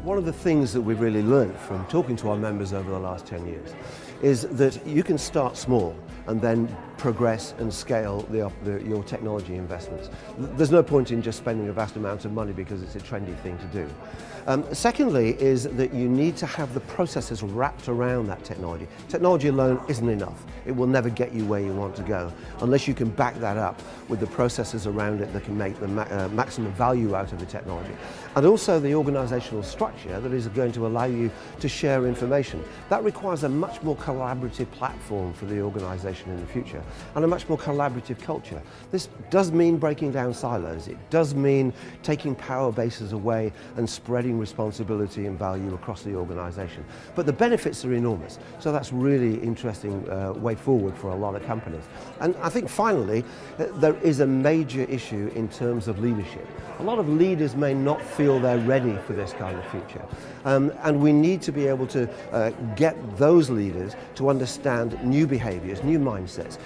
One of the things that we've really learned from talking to our members over the last 10 years is that you can start small and then progress and scale your technology investments. There's no point in just spending a vast amount of money because it's a trendy thing to do. Secondly is that you need to have the processes wrapped around that technology. Technology alone isn't enough. It will never get you where you want to go unless you can back that up with the processes around it that can make the maximum value out of the technology. And also the organizational structure that is going to allow you to share information. That requires a much more collaborative platform for the organization in the future and a much more collaborative culture. This does mean breaking down silos. It does mean taking power bases away and spreading responsibility and value across the organization. But the benefits are enormous. So that's really interesting way forward for a lot of companies. And I think finally, there is a major issue in terms of leadership. A lot of leaders may not feel they're ready for this kind of future. And we need to be able to get those leaders to understand new behaviors, new mindsets,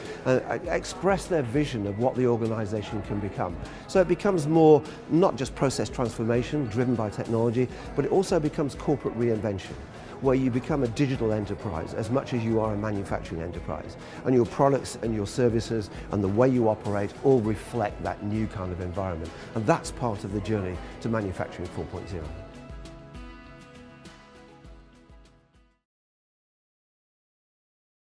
express their vision of what the organization can become. So it becomes more not just process transformation driven by technology, but it also becomes corporate reinvention, where you become a digital enterprise as much as you are a manufacturing enterprise. And your products and your services and the way you operate all reflect that new kind of environment. And that's part of the journey to manufacturing 4.0.